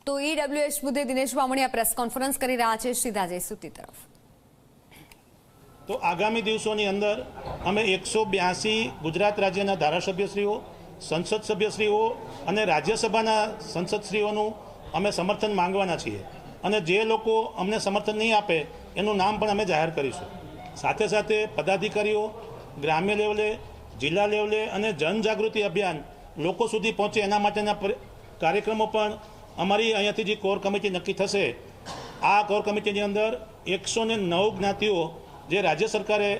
તો ઈડબ્લ્યુએસ મુદ્દે Dinesh Bamaniya press conference કરી રહ્યા છે। સીધા જઈશું તે તરફ। તો આગામી દિવસોની અંદર અમે 182 ગુજરાત રાજ્યના ધારાસભ્યશ્રીઓ, સંસદ સભ્યશ્રીઓ અને રાજ્યસભાના સંસદશ્રીઓનું અમે સમર્થન માંગવાના છીએ અને જે લોકો અમને સમર્થન નહીં આપે એનું નામ પણ અમે જાહેર કરીશું। સાથે સાથે પદાધિકારીઓ ગ્રામ્ય લેવલે, જિલ્લા લેવલે અને જનજાગૃતિ અભિયાન લોકો સુધી પહોંચે એના માટેના કાર્યક્રમો પણ અમારી અહીંયાથી જે કોર કમિટી નક્કી થશે, આ કોર કમિટીની અંદર 109 જ્ઞાતિઓ જે રાજ્ય સરકારે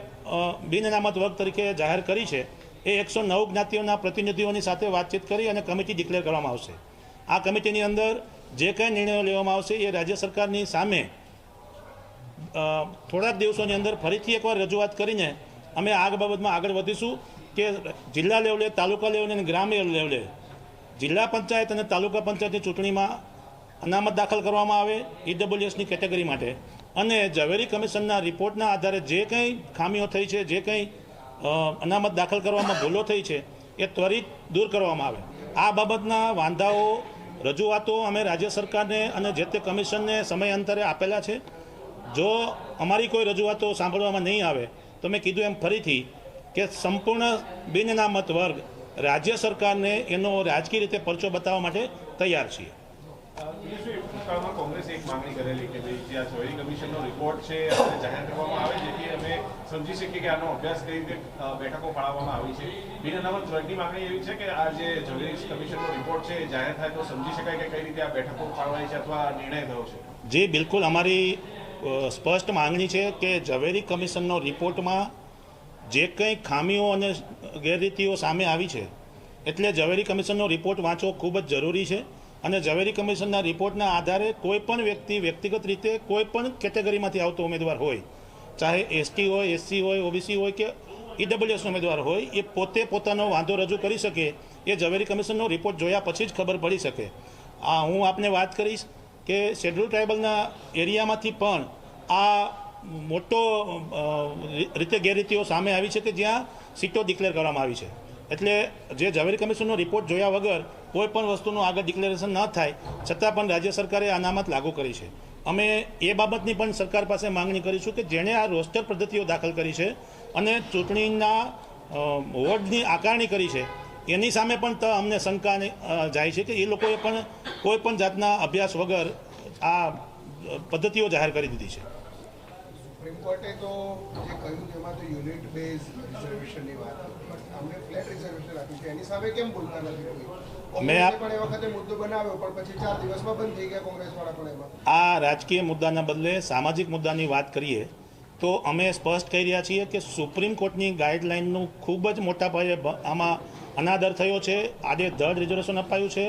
બિન અનામત વર્ગ તરીકે જાહેર કરી છે એ 109 જ્ઞાતિઓના પ્રતિનિધિઓની સાથે વાતચીત કરી અને કમિટી ડિક્લેર કરવામાં આવશે। આ કમિટીની અંદર જે કંઈ નિર્ણયો લેવામાં આવશે એ રાજ્ય સરકારની સામે થોડાક દિવસોની અંદર ફરીથી એકવાર રજૂઆત કરીને અમે આ બાબતમાં આગળ વધીશું કે જિલ્લા લેવલે, તાલુકા લેવલે અને ગ્રામ્ય લેવલે જિલ્લા પંચાયત અને તાલુકા પંચાયતની ચૂંટણીમાં અનામત દાખલ કરવામાં આવે ઈડબ્લ્યુએસની કેટેગરી માટે અને ઝવેરી કમિશનના રિપોર્ટના આધારે જે કંઈ ખામીઓ થઈ છે, જે કંઈ અનામત દાખલ કરવામાં ભૂલો થઈ છે એ ત્વરિત દૂર કરવામાં આવે। આ બાબતના વાંધાઓ, રજૂઆતો અમે રાજ્ય સરકારને અને જે તે કમિશનને સમયાંતરે આપેલા છે। જો અમારી કોઈ રજૂઆતો સાંભળવામાં નહીં આવે તો મેં કીધું એમ ફરીથી કે સંપૂર્ણ બિન અનામત વર્ગ રાજ્ય સરકારને એનો રાજકીય રીતે પરચો બતાવવા માટે તૈયાર છીએ। કોંગ્રેસે એક માંગણી કરેલી કે ભાઈ જે આ ઝવેરી કમિશનનો રિપોર્ટ છે અને જાહેર કરવામાં આવે જેથી અમે સમજી શકીએ કે આનો અભ્યાસ કઈ રીતે બેઠકો ફાળવવામાં આવી છે। બિન અનામત વર્ગની માંગણી એવી છે કે આ જે ઝવેરી કમિશનનો રિપોર્ટ છે જાહેર થાય તો સમજી શકાય કે કઈ રીતે આ બેઠકો ફાળવાઈ છે અથવા નિર્ણય થયો છે। જી બિલકુલ, અમારી સ્પષ્ટ માંગણી છે કે ઝવેરી કમિશનનો રિપોર્ટમાં જે કંઈ ખામીઓ અને ગેરરીતિઓ સામે આવી છે એટલે ઝવેરી કમિશનનો રિપોર્ટ વાંચવો ખૂબ જ જરૂરી છે અને ઝવેરી કમિશનના રિપોર્ટના આધારે કોઈ પણ વ્યક્તિ વ્યક્તિગત રીતે કોઈ પણ કેટેગરીમાંથી આવતો ઉમેદવાર હોય, ચાહે એસટી હોય, એસસી હોય, ઓબીસી હોય કે ઈડબ્લ્યુએસનો ઉમેદવાર હોય, એ પોતે પોતાનો વાંધો રજૂ કરી શકે એ ઝવેરી કમિશનનો રિપોર્ટ જોયા પછી જ ખબર પડી શકે। હું આપને વાત કરીશ કે શેડ્યુલ ટ્રાઇબલના એરિયામાંથી પણ આ મોટો રીતે ગેરરીતિઓ સામે આવી છે કે જ્યાં સીટો ડિક્લેર કરવામાં આવી છે। એટલે જે ઝવેરી કમિશનનો રિપોર્ટ જોયા વગર કોઈ પણ વસ્તુનું આગળ ડિક્લેરેશન ન થાય છતાં પણ રાજ્ય સરકારે અનામત લાગુ કરી છે। અમે એ બાબતની પણ સરકાર પાસે માંગણી કરીશું કે જેણે આ રોસ્ટર પદ્ધતિઓ દાખલ કરી છે અને ચૂંટણીના વોર્ડની આકારણી કરી છે એની સામે પણ અમને શંકા જાય છે કે એ લોકોએ પણ કોઈ પણ જાતના અભ્યાસ વગર આ પદ્ધતિઓ જાહેર કરી દીધી છે। સુપ્રીમ કોર્ટે તો જે કહ્યું તેમાં તો યુનિટ બેઝ રિઝર્વેશનની વાત અમને ફ્લેટ રિઝર્વેશન આપ્યું છે, એની સામે કેમ બોલતા નથી? મેં પણ એ વખતે મુદ્દો બનાવ્યો પણ પછી 4 દિવસમાં બંધ થઈ ગયા કોંગ્રેસવાળા પણ એમાં। આ રાજકીય મુદ્દાના બદલે સામાજિક મુદ્દાની વાત કરીએ તો અમે સ્પષ્ટ કહી રહ્યા છીએ કે સુપ્રીમ કોર્ટની ગાઈડલાઇનનું ખૂબ જ મોટા પાયે આમાં અનાદર થયો છે। આજે ધડ રિઝર્વેશન અપાયું છે।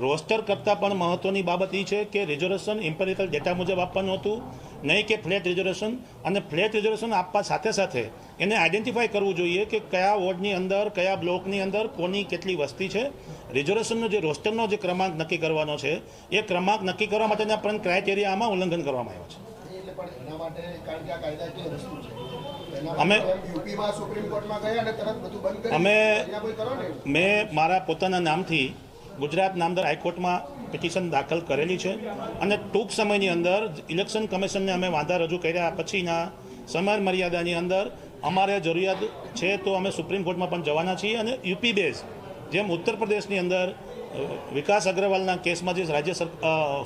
રોસ્ટર કરતાં પણ મહત્ત્વની બાબત એ છે કે રિઝર્વેશન ઇમ્પેરિકલ ડેટા મુજબ આપવાનું હતું, નહીં કે ફ્લેટ રિઝર્વેશન। અને ફ્લેટ રિઝર્વેશન આપવા સાથે સાથે એને આઈડેન્ટિફાઈ કરવું જોઈએ કે કયા વોર્ડની અંદર, કયા બ્લોકની અંદર કોની કેટલી વસ્તી છે। રિઝર્વેશનનો જે રોસ્ટરનો જે ક્રમાંક નક્કી કરવાનો છે એ ક્રમાંક નક્કી કરવા માટેના પણ ક્રાઇટેરિયામાં ઉલ્લંઘન કરવામાં આવ્યો છે। મેં મારા પોતાના નામથી ગુજરાત નામદાર હાઈકોર્ટમાં પિટિશન દાખલ કરેલી છે અને ટૂંક સમયની અંદર ઇલેક્શન કમિશનને અમે વાંધા રજૂ કર્યા પછીના સમય મર્યાદાની અંદર અમારે જરૂરિયાત છે તો અમે સુપ્રીમ કોર્ટમાં પણ જવાના છીએ અને યુપી બેઝ જેમ ઉત્તર પ્રદેશની અંદર વિકાસ અગ્રવાલના કેસમાં જે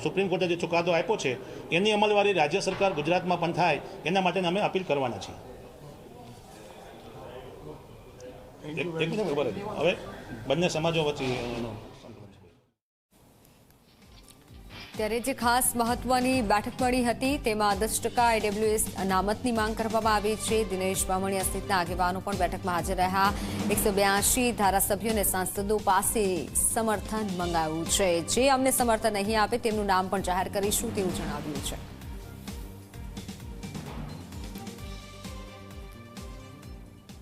સુપ્રીમ કોર્ટે જે ચુકાદો આપ્યો છે એની અમલવારી રાજ્ય સરકાર ગુજરાતમાં પણ થાય એના માટે અમે અપીલ કરવાના છીએ। ખબર હવે બંને સમાજો વચ્ચે ત્યારે જે ખાસ મહત્વની બેઠક મળી હતી તેમાં 10% ઈડબ્લ્યુએસ અનામતની માંગ કરવામાં આવી છે। દિનેશ બામણીયા સહિતના આગેવાનો પણ બેઠકમાં હાજર રહ્યા। 182 ધારાસભ્યો અને સાંસદો પાસે સમર્થન મંગાવ્યું છે। જે અમને સમર્થન નહીં આપે તેમનું નામ પણ જાહેર કરીશું તેવું જણાવ્યું છે।